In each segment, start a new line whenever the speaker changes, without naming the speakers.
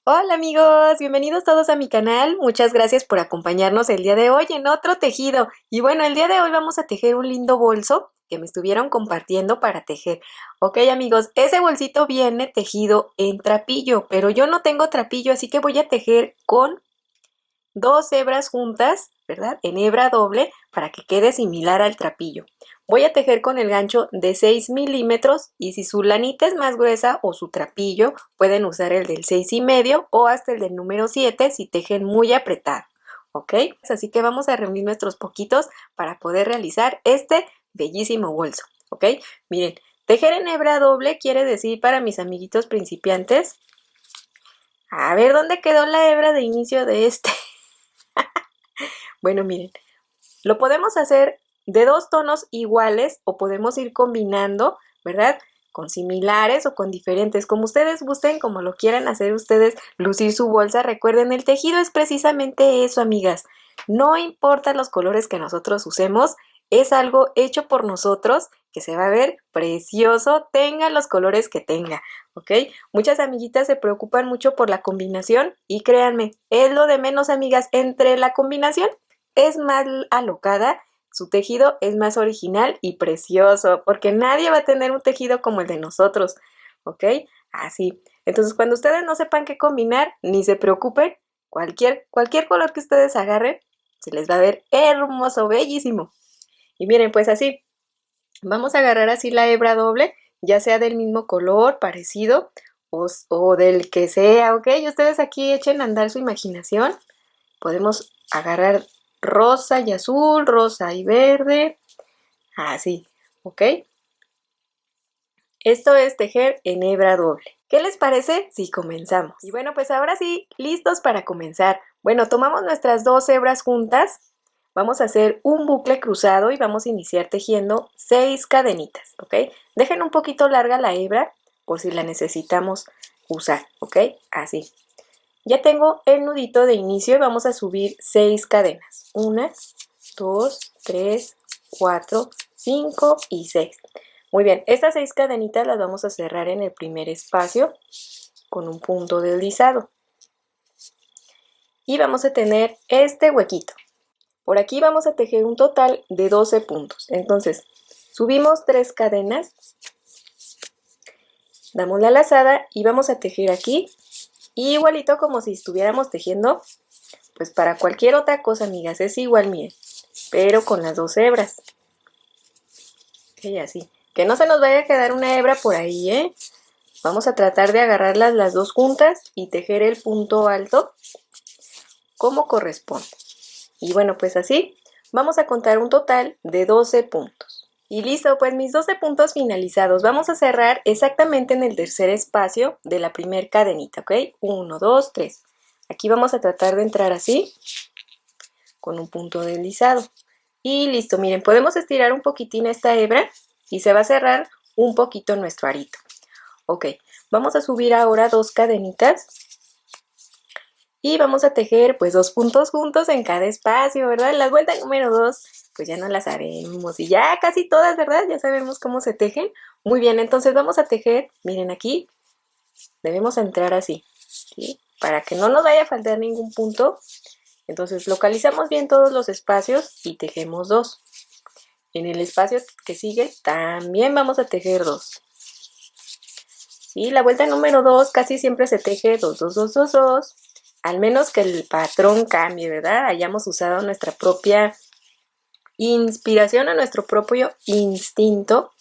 Hola amigos, bienvenidos todos a mi canal. Muchas gracias por acompañarnos el día de hoy en otro tejido. Y bueno, el día de hoy vamos a tejer un lindo bolso que me estuvieron compartiendo para tejer. Ok amigos, ese bolsito viene tejido en trapillo, pero yo no tengo trapillo, así que voy a tejer con dos hebras juntas, ¿verdad? En hebra doble para que quede similar al trapillo. Voy a tejer con el gancho de 6 milímetros y si su lanita es más gruesa o su trapillo, pueden usar el del 6,5 o hasta el del número 7 si tejen muy apretado, ¿ok? Así que vamos a reunir nuestros poquitos para poder realizar este bellísimo bolso, ¿ok? Miren, tejer en hebra doble quiere decir para mis amiguitos principiantes, a ver dónde quedó la hebra de inicio de este. Bueno, miren, lo podemos hacer de dos tonos iguales o podemos ir combinando, ¿verdad? Con similares o con diferentes, como ustedes gusten, como lo quieran hacer ustedes, lucir su bolsa. Recuerden, el tejido es precisamente eso, amigas. No importa los colores que nosotros usemos, es algo hecho por nosotros que se va a ver precioso, tenga los colores que tenga, ¿ok? Muchas amiguitas se preocupan mucho por la combinación y créanme, es lo de menos, amigas, entre la combinación es más alocada, su tejido es más original y precioso, porque nadie va a tener un tejido como el de nosotros, ¿ok? Así. Entonces, cuando ustedes no sepan qué combinar, ni se preocupen, cualquier color que ustedes agarren, se les va a ver hermoso, bellísimo. Y miren, pues así, vamos a agarrar así la hebra doble, ya sea del mismo color, parecido, o del que sea, ¿ok? Y ustedes aquí echen a andar su imaginación. Podemos agarrar rosa y azul, rosa y verde, así, ¿ok? Esto es tejer en hebra doble. ¿Qué les parece si comenzamos? Y bueno, pues ahora sí, listos para comenzar. Bueno, tomamos nuestras dos hebras juntas, vamos a hacer un bucle cruzado y vamos a iniciar tejiendo 6 cadenitas, ¿ok? Dejen un poquito larga la hebra por si la necesitamos usar, ¿ok? Así. Ya tengo el nudito de inicio y vamos a subir 6 cadenas. 1, 2, 3, 4, 5 y 6. Muy bien, estas 6 cadenitas las vamos a cerrar en el primer espacio con un punto deslizado. Y vamos a tener este huequito. Por aquí vamos a tejer un total de 12 puntos. Entonces, subimos 3 cadenas, damos la lazada y vamos a tejer aquí igualito como si estuviéramos tejiendo pues para cualquier otra cosa, amigas, es igual, miren, pero con las dos hebras. Ok, así. Que no se nos vaya a quedar una hebra por ahí, ¿eh? Vamos a tratar de agarrarlas las dos juntas y tejer el punto alto como corresponde. Y bueno, pues así vamos a contar un total de 12 puntos. Y listo, pues mis 12 puntos finalizados. Vamos a cerrar exactamente en el tercer espacio de la primer cadenita, ¿ok? 1, 2, 3. Aquí vamos a tratar de entrar así, con un punto deslizado. Y listo, miren, podemos estirar un poquitín esta hebra y se va a cerrar un poquito nuestro arito. Ok, vamos a subir ahora 2 cadenitas y vamos a tejer pues 2 puntos juntos en cada espacio, ¿verdad? La vuelta número 2 pues ya no la sabemos y ya casi todas, ¿verdad? Ya sabemos cómo se tejen. Muy bien, entonces vamos a tejer, miren aquí, debemos entrar así, ¿sí? Para que no nos vaya a faltar ningún punto. Entonces localizamos bien todos los espacios y tejemos 2. En el espacio que sigue también vamos a tejer 2. ¿Sí? La vuelta número 2 casi siempre se teje 2, 2, 2, 2, 2. Al menos que el patrón cambie, ¿verdad? Hayamos usado nuestra propia inspiración o nuestro propio instinto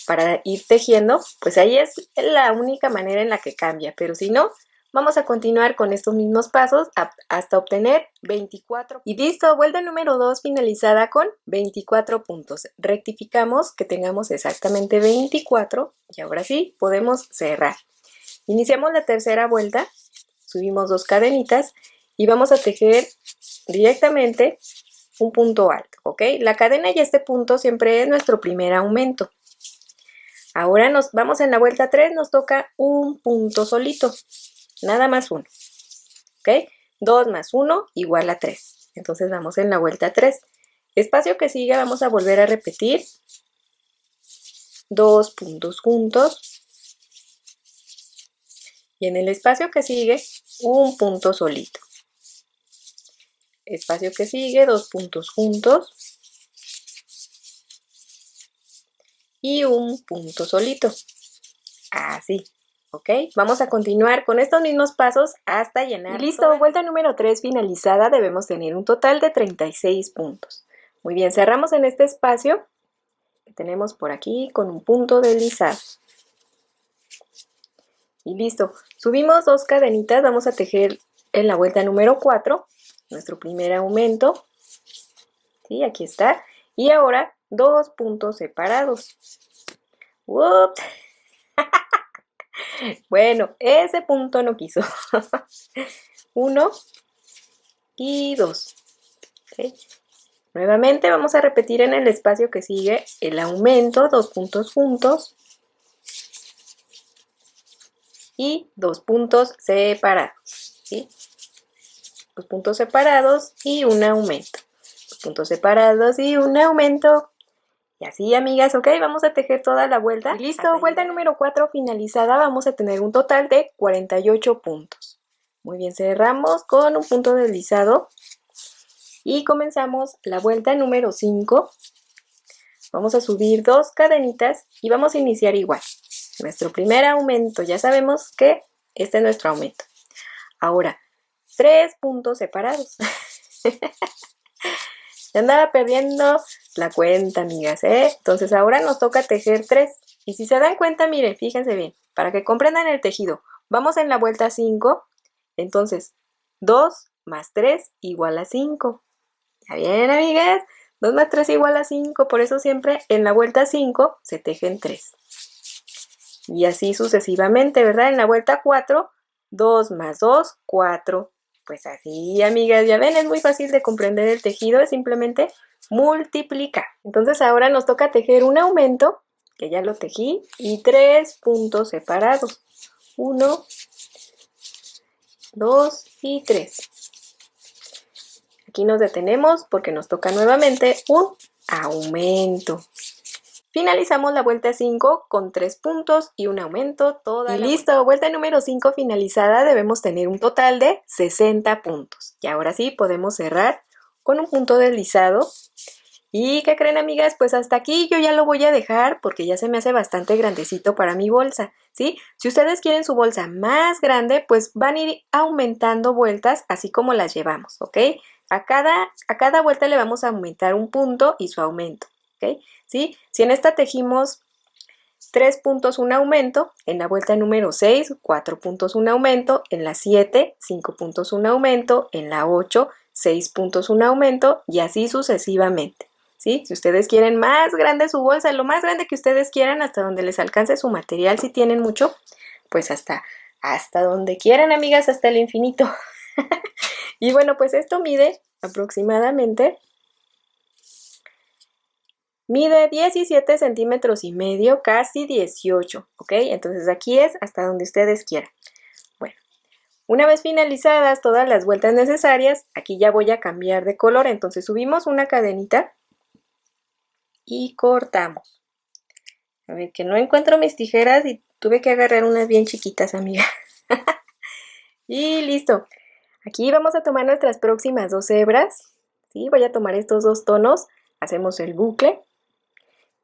para ir tejiendo, pues ahí es la única manera en la que cambia. Pero si no, vamos a continuar con estos mismos pasos hasta obtener 24. Y listo, vuelta número 2 finalizada con 24 puntos. Rectificamos que tengamos exactamente 24 y ahora sí podemos cerrar. Iniciamos la tercera vuelta, subimos 2 cadenitas y vamos a tejer directamente un punto alto, ¿ok? La cadena y este punto siempre es nuestro primer aumento. Ahora nos vamos en la vuelta 3, nos toca un punto solito, nada más uno, ¿ok? 2 más 1 igual a 3. Entonces vamos en la vuelta 3. Espacio que sigue vamos a volver a repetir 2 puntos juntos y en el espacio que sigue un punto solito. Espacio que sigue, 2 puntos juntos y un punto solito. Así, ¿ok? Vamos a continuar con estos mismos pasos hasta llenar. Y listo, vuelta número 3 finalizada, debemos tener un total de 36 puntos. Muy bien, cerramos en este espacio que tenemos por aquí con un punto deslizado. Y listo, subimos 2 cadenitas, vamos a tejer en la vuelta número 4, nuestro primer aumento. ¿Sí? Aquí está. Y ahora 2 puntos separados. ¡Ups! Bueno, ese punto no quiso. 1 y 2. ¿Okay? Nuevamente vamos a repetir en el espacio que sigue el aumento, 2 puntos juntos y 2 puntos separados. ¿Sí? 2 puntos separados y un aumento. 2 puntos separados y un aumento. Y así, amigas, ok, vamos a tejer toda la vuelta. Y listo, vuelta número 4 finalizada, vamos a tener un total de 48 puntos. Muy bien, cerramos con un punto deslizado y comenzamos la vuelta número 5. Vamos a subir 2 cadenitas y vamos a iniciar igual. Nuestro primer aumento, ya sabemos que este es nuestro aumento. Ahora, 3 puntos separados. Ya andaba perdiendo la cuenta, amigas, ¿eh? Entonces ahora nos toca tejer 3. Y si se dan cuenta, miren, fíjense bien, para que comprendan el tejido, vamos en la vuelta 5, entonces 2 más 3 igual a 5. ¿Ya bien, amigas? 2 más 3 igual a 5, por eso siempre en la vuelta 5 se tejen 3. Y así sucesivamente, ¿verdad? En la vuelta 4, 2 más 2, 4. Pues así, amigas, ya ven, es muy fácil de comprender el tejido, es simplemente multiplicar. Entonces ahora nos toca tejer un aumento, que ya lo tejí, y 3 puntos separados. 1, 2 y 3. Aquí nos detenemos porque nos toca nuevamente un aumento. Finalizamos la vuelta 5 con 3 puntos y un aumento toda. Y listo, vuelta número 5 finalizada, debemos tener un total de 60 puntos. Y ahora sí podemos cerrar con un punto deslizado. ¿Y qué creen, amigas? Pues hasta aquí yo ya lo voy a dejar porque ya se me hace bastante grandecito para mi bolsa, ¿sí? Si ustedes quieren su bolsa más grande, pues van a ir aumentando vueltas así como las llevamos, ¿ok? A cada vuelta le vamos a aumentar un punto y su aumento, ¿ok? ¿Sí? Si en esta tejimos 3 puntos un aumento, en la vuelta número 6, 4 puntos un aumento, en la 7, 5 puntos un aumento, en la 8, 6 puntos un aumento y así sucesivamente. ¿Sí? Si ustedes quieren más grande su bolsa, lo más grande que ustedes quieran, hasta donde les alcance su material, si tienen mucho, pues hasta donde quieran, amigas, hasta el infinito. Y bueno, pues esto mide aproximadamente 17 centímetros y medio, casi 18, ¿ok? Entonces aquí es hasta donde ustedes quieran. Bueno, una vez finalizadas todas las vueltas necesarias, aquí ya voy a cambiar de color, entonces subimos una cadenita y cortamos. A ver, que no encuentro mis tijeras y tuve que agarrar unas bien chiquitas, amiga. Y listo. Aquí vamos a tomar nuestras próximas 2 hebras. ¿Sí? Voy a tomar estos 2 tonos, hacemos el bucle.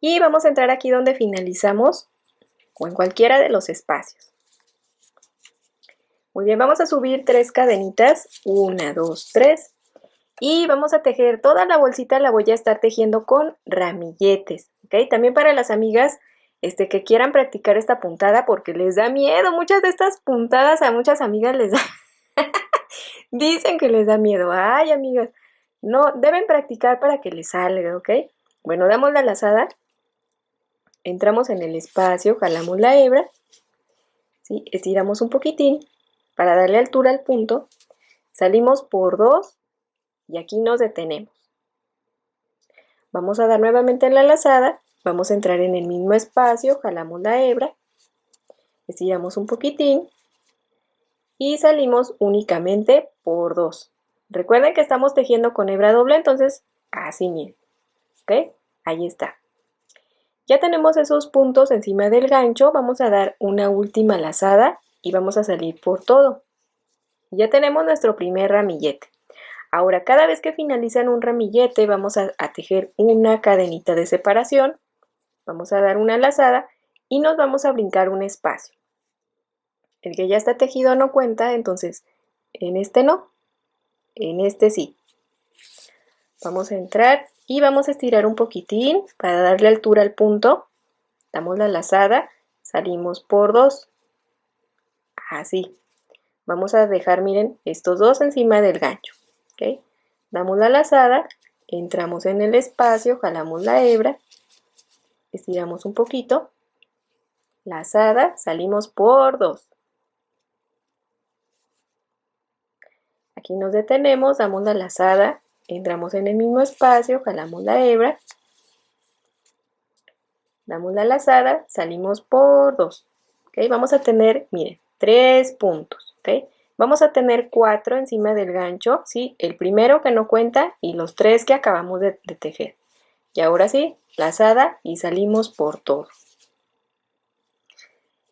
Y vamos a entrar aquí donde finalizamos o en cualquiera de los espacios. Muy bien, vamos a subir 3 cadenitas, 1, 2, 3. Y vamos a tejer toda la bolsita, la voy a estar tejiendo con ramilletes, ¿ok? También para las amigas que quieran practicar esta puntada porque les da miedo. Muchas de estas puntadas a muchas amigas les da... Dicen que les da miedo. Ay, amigas, no, deben practicar para que les salga, ¿ok? Bueno, damos la lazada. Entramos en el espacio, jalamos la hebra, ¿sí? Estiramos un poquitín para darle altura al punto, salimos por 2 y aquí nos detenemos. Vamos a dar nuevamente la lazada, vamos a entrar en el mismo espacio, jalamos la hebra, estiramos un poquitín y salimos únicamente por 2. Recuerden que estamos tejiendo con hebra doble, entonces así miren, ¿ok? Ahí está. Ya tenemos esos puntos encima del gancho, vamos a dar una última lazada y vamos a salir por todo. Ya tenemos nuestro primer ramillete. Ahora, cada vez que finalizan un ramillete, vamos a tejer una cadenita de separación. Vamos a dar una lazada y nos vamos a brincar un espacio. El que ya está tejido no cuenta, entonces en este no, en este sí. Vamos a entrar y vamos a estirar un poquitín para darle altura al punto. Damos la lazada, salimos por 2. Así. Vamos a dejar, miren, estos dos encima del gancho. ¿Ok? Damos la lazada, entramos en el espacio, jalamos la hebra, estiramos un poquito, lazada, salimos por 2. Aquí nos detenemos, damos la lazada, entramos en el mismo espacio, jalamos la hebra, damos la lazada, salimos por 2. ¿Ok? Vamos a tener, miren, 3 puntos. ¿Ok? Vamos a tener 4 encima del gancho, ¿sí? El primero que no cuenta y los 3 que acabamos de tejer. Y ahora sí, lazada y salimos por todo.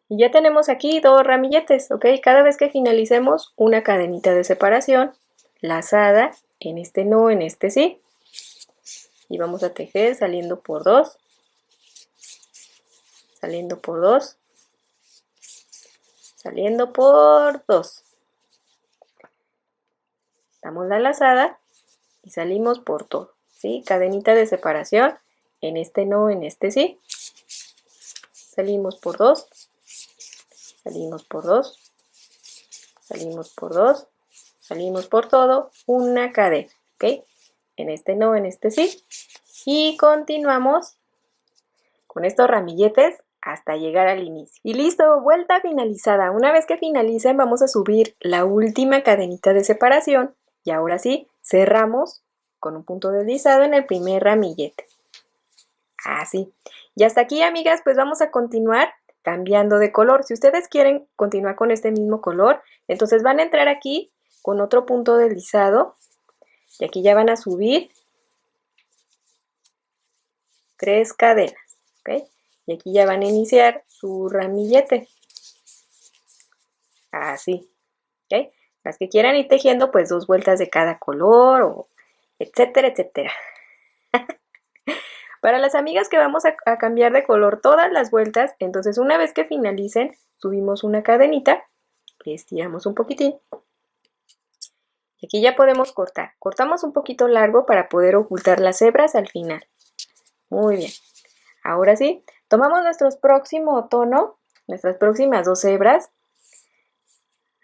Y ya tenemos aquí 2 ramilletes, ¿ok? Cada vez que finalicemos, una cadenita de separación, lazada, en este no, en este sí. Y vamos a tejer saliendo por 2, saliendo por 2, saliendo por 2. Damos la lazada y salimos por todo, ¿sí? Cadenita de separación, en este no, en este sí. Salimos por 2, salimos por 2, salimos por 2, salimos por todo, una cadena, ¿ok? En este no, en este sí. Y continuamos con estos ramilletes hasta llegar al inicio. Y listo, vuelta finalizada. Una vez que finalicen, vamos a subir la última cadenita de separación y ahora sí, cerramos con un punto deslizado en el primer ramillete. Así. Y hasta aquí, amigas, pues vamos a continuar cambiando de color. Si ustedes quieren continuar con este mismo color, entonces van a entrar aquí con otro punto deslizado y aquí ya van a subir 3 cadenas, ¿ok? Y aquí ya van a iniciar su ramillete. Así, ¿ok? Las que quieran ir tejiendo, pues 2 vueltas de cada color, o etcétera, etcétera. Para las amigas que vamos a cambiar de color todas las vueltas, entonces una vez que finalicen, subimos una cadenita, estiramos un poquitín. Y aquí ya podemos cortar. Cortamos un poquito largo para poder ocultar las hebras al final. Muy bien. Ahora sí, tomamos nuestro próximo tono, nuestras próximas 2 hebras,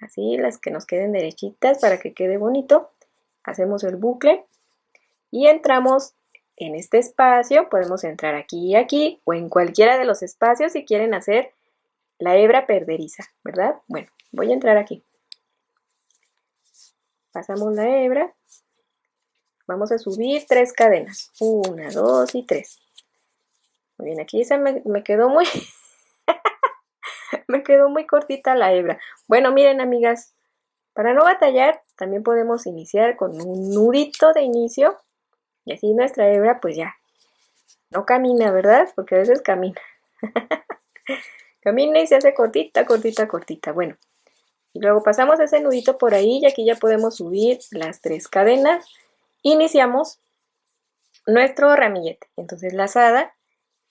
así las que nos queden derechitas para que quede bonito. Hacemos el bucle y entramos en este espacio. Podemos entrar aquí y aquí o en cualquiera de los espacios si quieren hacer la hebra perderiza, ¿verdad? Bueno, voy a entrar aquí. Pasamos la hebra. Vamos a subir 3 cadenas. 1, 2 y 3. Muy bien, aquí me quedó muy... me quedó muy cortita la hebra. Bueno, miren, amigas, para no batallar, también podemos iniciar con un nudito de inicio. Y así nuestra hebra, pues ya, no camina, ¿verdad? Porque a veces camina. Camina y se hace cortita, cortita, cortita. Bueno, y luego pasamos ese nudito por ahí y aquí ya podemos subir las 3 cadenas. Iniciamos nuestro ramillete. Entonces, lazada,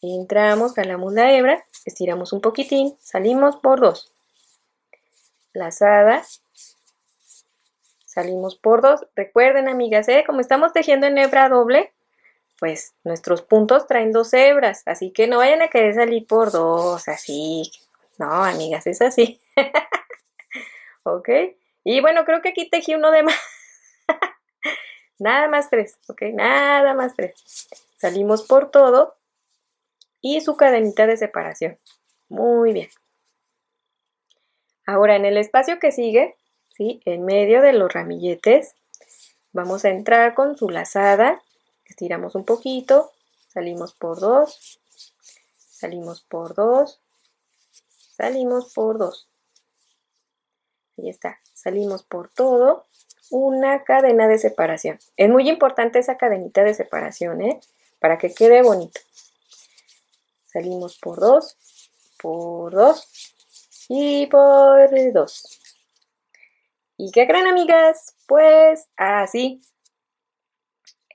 entramos, jalamos la hebra, estiramos un poquitín, salimos por 2. Lazada, salimos por 2. Recuerden, amigas, como estamos tejiendo en hebra doble, pues nuestros puntos traen 2 hebras, así que no vayan a querer salir por 2, así. No, amigas, es así. ¿Ok? Y bueno, creo que aquí tejí uno de más. Nada más 3, ¿ok? Nada más 3. Salimos por todo y su cadenita de separación. Muy bien. Ahora en el espacio que sigue, ¿sí? En medio de los ramilletes, vamos a entrar con su lazada. Estiramos un poquito, salimos por 2, salimos por 2, salimos por 2. Ahí está, salimos por todo, una cadena de separación. Es muy importante esa cadenita de separación, para que quede bonito. Salimos por 2 y por 2. ¿Y qué creen, amigas? Pues así.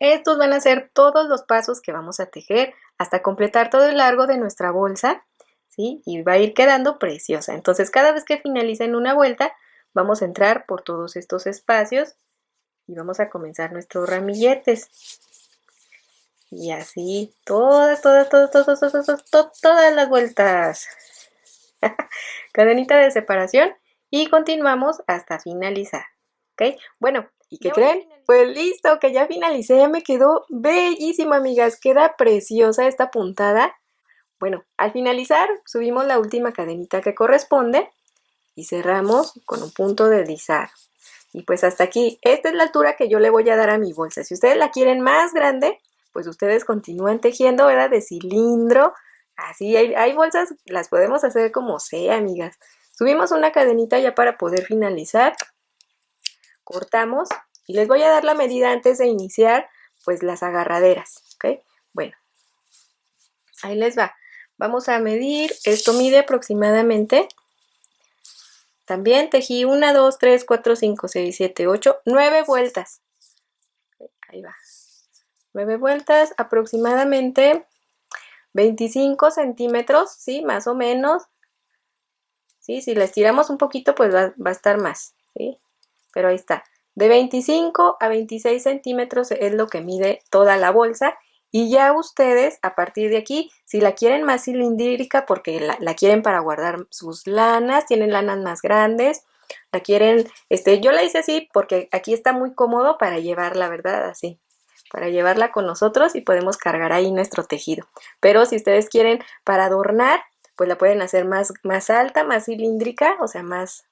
Estos van a ser todos los pasos que vamos a tejer hasta completar todo el largo de nuestra bolsa, ¿sí? Y va a ir quedando preciosa. Entonces, cada vez que finalicen una vuelta, vamos a entrar por todos estos espacios y vamos a comenzar nuestros ramilletes. Y así, todas las vueltas. Cadenita de separación y continuamos hasta finalizar, ¿ok? Bueno, ¿y qué creen? Pues listo, que ya finalicé, me quedó bellísima, amigas, queda preciosa esta puntada. Bueno, al finalizar subimos la última cadenita que corresponde y cerramos con un punto de deslizar. Y pues hasta aquí, esta es la altura que yo le voy a dar a mi bolsa. Si ustedes la quieren más grande, pues ustedes continúan tejiendo, ¿verdad? De cilindro. Así, hay bolsas, las podemos hacer como sea, amigas. Subimos una cadenita ya para poder finalizar. Cortamos y les voy a dar la medida antes de iniciar, pues las agarraderas, ¿ok? Bueno, ahí les va. Vamos a medir, esto mide aproximadamente. También tejí 1, 2, 3, 4, 5, 6, 7, 8, 9 vueltas. Ahí va. 9 vueltas, aproximadamente 25 centímetros, ¿sí? Más o menos. ¿Sí? Si la estiramos un poquito, pues va a estar más, ¿sí? Pero ahí está. De 25 a 26 centímetros es lo que mide toda la bolsa. Y ya ustedes, a partir de aquí, si la quieren más cilíndrica, porque la quieren para guardar sus lanas, tienen lanas más grandes, la quieren, yo la hice así porque aquí está muy cómodo para llevarla, ¿verdad? Así, para llevarla con nosotros y podemos cargar ahí nuestro tejido. Pero si ustedes quieren para adornar, pues la pueden hacer más alta, más cilíndrica, o sea, más,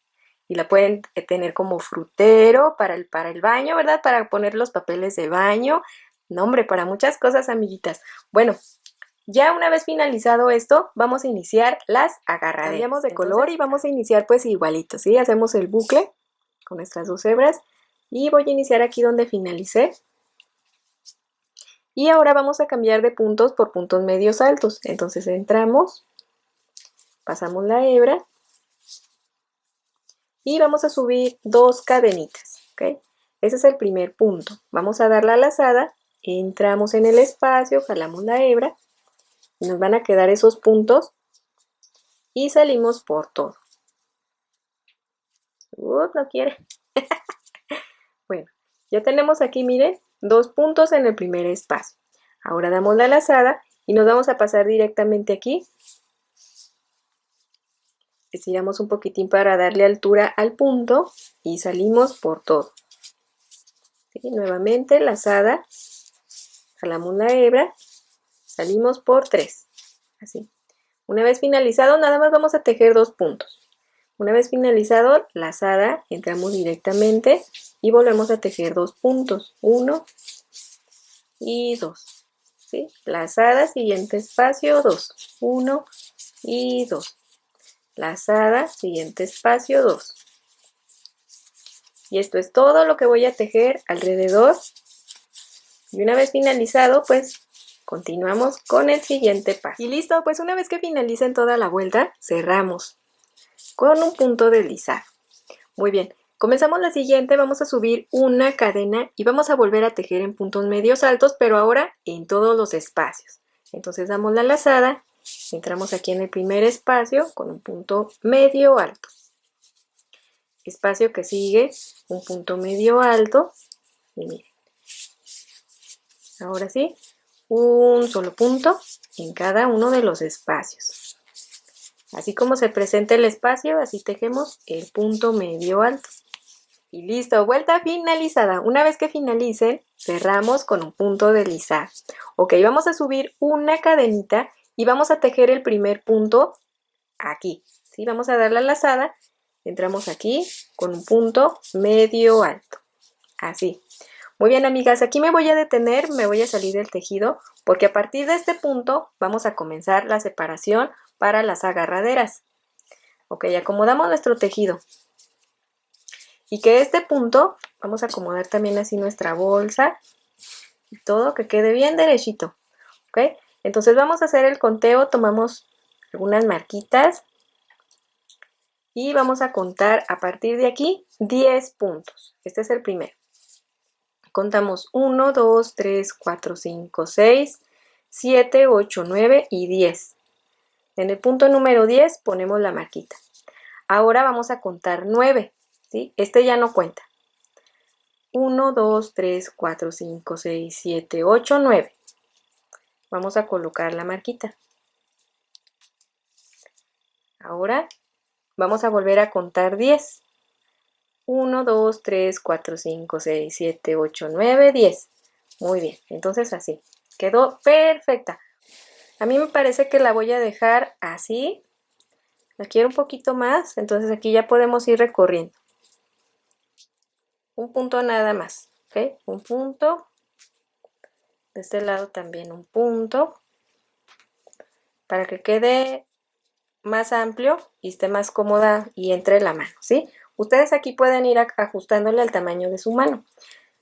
y la pueden tener como frutero para el baño, ¿verdad? Para poner los papeles de baño. No, hombre, para muchas cosas, amiguitas. Bueno, ya una vez finalizado esto, vamos a iniciar las agarraderas. Cambiamos de color y vamos a iniciar pues igualito, ¿sí? Hacemos el bucle con nuestras 2 hebras y voy a iniciar aquí donde finalicé. Y ahora vamos a cambiar de puntos por puntos medios altos. Entonces entramos, pasamos la hebra y vamos a subir 2 cadenitas, ¿ok? Ese es el primer punto. Vamos a dar la lazada, entramos en el espacio, jalamos la hebra y nos van a quedar esos puntos y salimos por todo. No quiere. Bueno, ya tenemos aquí, miren, 2 puntos en el primer espacio. Ahora damos la lazada y nos vamos a pasar directamente aquí. Estiramos un poquitín para darle altura al punto y salimos por todo. ¿Sí? Nuevamente lazada, jalamos la hebra, salimos por 3. Así. Una vez finalizado, nada más vamos a tejer 2 puntos. Una vez finalizado, lazada, entramos directamente y volvemos a tejer 2 puntos. 1 y 2. ¿Sí? Lazada, siguiente espacio, 2. 1 y 2. Lazada, siguiente espacio, 2. Y esto es todo lo que voy a tejer alrededor. Y una vez finalizado, pues continuamos con el siguiente paso. Y listo, pues una vez que finalicen toda la vuelta, cerramos con un punto de deslizar. Muy bien, comenzamos la siguiente, vamos a subir una cadena y vamos a volver a tejer en puntos medios altos, pero ahora en todos los espacios. Entonces damos la lazada, entramos aquí en el primer espacio con un punto medio alto. Espacio que sigue, un punto medio alto y miren. Ahora sí, un solo punto en cada uno de los espacios. Así como se presenta el espacio, así tejemos el punto medio alto. Y listo, vuelta finalizada. Una vez que finalicen, cerramos con un punto de deslizar. Ok, vamos a subir una cadenita y vamos a tejer el primer punto aquí. ¿Sí? Vamos a dar la lazada, entramos aquí con un punto medio alto. Así. Muy bien, amigas, aquí me voy a detener, me voy a salir del tejido, porque a partir de este punto vamos a comenzar la separación para las agarraderas. Ok, acomodamos nuestro tejido. Y que este punto, vamos a acomodar también así nuestra bolsa y todo, que quede bien derechito. Ok, entonces vamos a hacer el conteo, tomamos algunas marquitas y vamos a contar a partir de aquí 10 puntos. Este es el primero. Contamos 1, 2, 3, 4, 5, 6, 7, 8, 9 y 10. En el punto número 10 ponemos la marquita. Ahora vamos a contar 9, ¿sí? Este ya no cuenta. 1, 2, 3, 4, 5, 6, 7, 8, 9. Vamos a colocar la marquita. Ahora vamos a volver a contar 10. 1, 2, 3, 4, 5, 6, 7, 8, 9, 10. Muy bien, entonces así. Quedó perfecta. A mí me parece que la voy a dejar así. La quiero un poquito más, entonces aquí ya podemos ir recorriendo. Un punto nada más, ¿ok? Un punto. De este lado también un punto. Para que quede más amplio y esté más cómoda y entre la mano, ¿sí? Ustedes aquí pueden ir ajustándole al tamaño de su mano.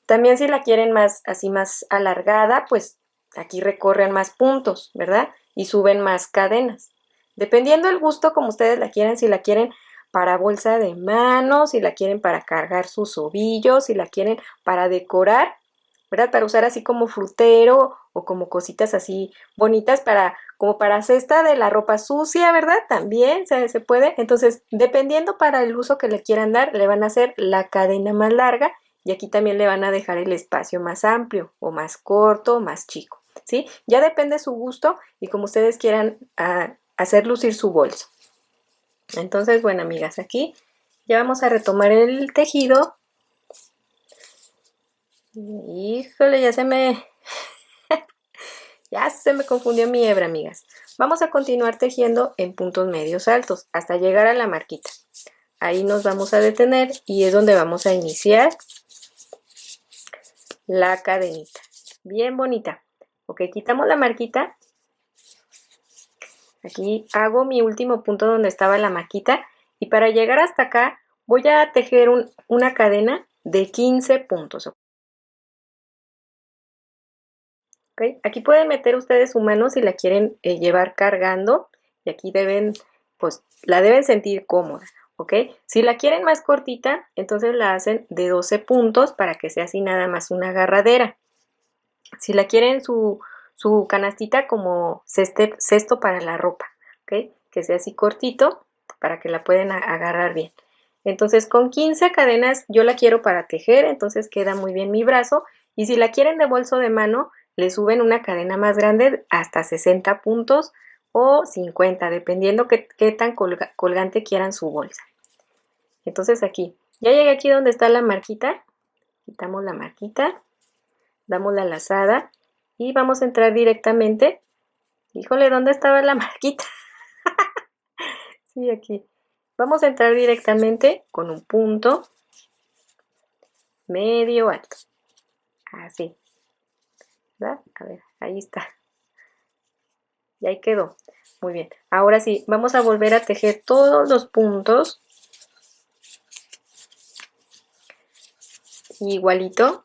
También si la quieren más así más alargada, pues aquí recorren más puntos, ¿verdad? Y suben más cadenas. Dependiendo del gusto como ustedes la quieran, si la quieren para bolsa de mano, si la quieren para cargar sus ovillos, si la quieren para decorar, ¿verdad? Para usar así como frutero o como cositas así bonitas como para cesta de la ropa sucia, ¿verdad? También se puede. Entonces, dependiendo para el uso que le quieran dar, le van a hacer la cadena más larga y aquí también le van a dejar el espacio más amplio o más corto o más chico, ¿sí? Ya depende su gusto y como ustedes quieran hacer lucir su bolso. Entonces, bueno, amigas, aquí ya vamos a retomar el tejido. Híjole, ya se me confundió mi hebra, amigas. Vamos a continuar tejiendo en puntos medios altos hasta llegar a la marquita. Ahí nos vamos a detener y es donde vamos a iniciar la cadenita. Bien bonita. Ok, quitamos la marquita. Aquí hago mi último punto donde estaba la marquita y para llegar hasta acá voy a tejer una cadena de 15 puntos. ¿Okay? Aquí pueden meter ustedes su mano si la quieren llevar cargando y aquí pues la deben sentir cómoda, ¿ok? Si la quieren más cortita, entonces la hacen de 12 puntos para que sea así nada más una agarradera. Si la quieren su canastita como cesto para la ropa, ¿ok? Que sea así cortito para que la puedan agarrar bien. Entonces con 15 cadenas yo la quiero para tejer, entonces queda muy bien mi brazo. Y si la quieren de bolso de mano, le suben una cadena más grande hasta 60 puntos o 50, dependiendo qué tan colgante quieran su bolsa. Entonces aquí, ya llegué aquí donde está la marquita, quitamos la marquita, damos la lazada y vamos a entrar directamente. Híjole, ¿dónde estaba la marquita? Sí, aquí. Vamos a entrar directamente con un punto medio alto. Así. ¿Verdad? A ver, ahí está. Y ahí quedó. Muy bien. Ahora sí, vamos a volver a tejer todos los puntos. Igualito.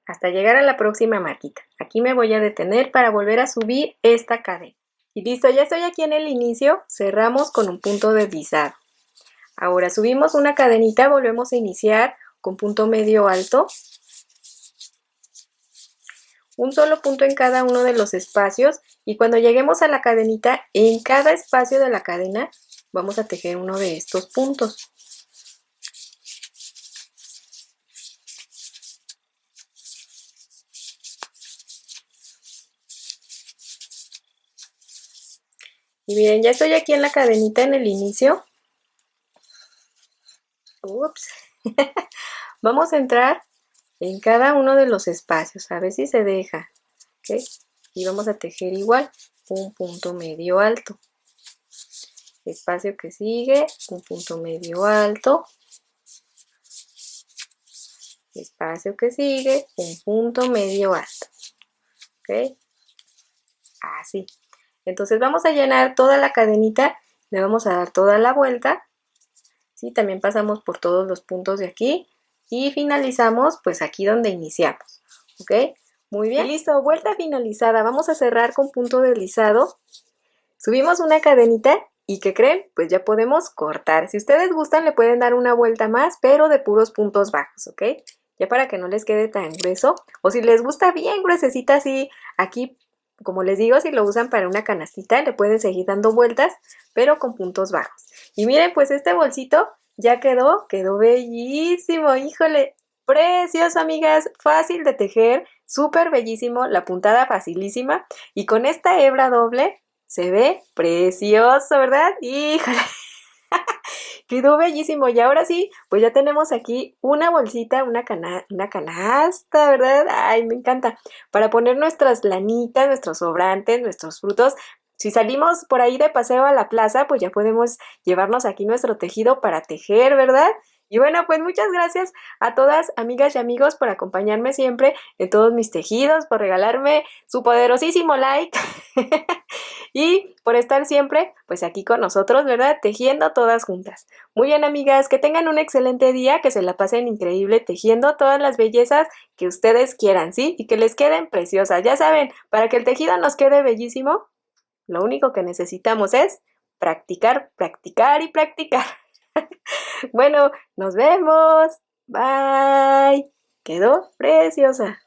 Hasta llegar a la próxima marquita. Aquí me voy a detener para volver a subir esta cadena. Y listo, ya estoy aquí en el inicio. Cerramos con un punto deslizado. Ahora subimos una cadenita, volvemos a iniciar con punto medio alto. Un solo punto en cada uno de los espacios y cuando lleguemos a la cadenita, en cada espacio de la cadena vamos a tejer uno de estos puntos. Y miren, ya estoy aquí en la cadenita en el inicio. Ups. Vamos a entrar en cada uno de los espacios, a ver si se deja. ¿Okay? Y vamos a tejer igual un punto medio alto. Espacio que sigue, un punto medio alto. Espacio que sigue, un punto medio alto. ¿Ok? Así. Entonces vamos a llenar toda la cadenita, le vamos a dar toda la vuelta. ¿Sí? También pasamos por todos los puntos de aquí y finalizamos pues aquí donde iniciamos. ¿Ok? Muy bien. Y listo, vuelta finalizada. Vamos a cerrar con punto deslizado. Subimos una cadenita ¿Y qué creen? Pues ya podemos cortar. Si ustedes gustan, le pueden dar una vuelta más, pero de puros puntos bajos, ¿ok? Ya para que no les quede tan grueso. O si les gusta bien gruesecita, así aquí, como les digo, si lo usan para una canastita, le pueden seguir dando vueltas, pero con puntos bajos. Y miren, pues este bolsito ya quedó bellísimo. Híjole, precioso, amigas. Fácil de tejer, súper bellísimo, la puntada facilísima. Y con esta hebra doble se ve precioso, ¿verdad? Híjole, quedó bellísimo. Y ahora sí, pues ya tenemos aquí una bolsita, una canasta, ¿verdad? Ay, me encanta. Para poner nuestras lanitas, nuestros sobrantes, nuestros frutos. Si salimos por ahí de paseo a la plaza, pues ya podemos llevarnos aquí nuestro tejido para tejer, ¿verdad? Y bueno, pues muchas gracias a todas, amigas y amigos, por acompañarme siempre en todos mis tejidos, por regalarme su poderosísimo like y por estar siempre, pues aquí con nosotros, ¿verdad? Tejiendo todas juntas. Muy bien, amigas, que tengan un excelente día, que se la pasen increíble tejiendo todas las bellezas que ustedes quieran, ¿sí? Y que les queden preciosas. Ya saben, para que el tejido nos quede bellísimo, lo único que necesitamos es practicar, practicar y practicar. Bueno, nos vemos. Bye. Quedó preciosa.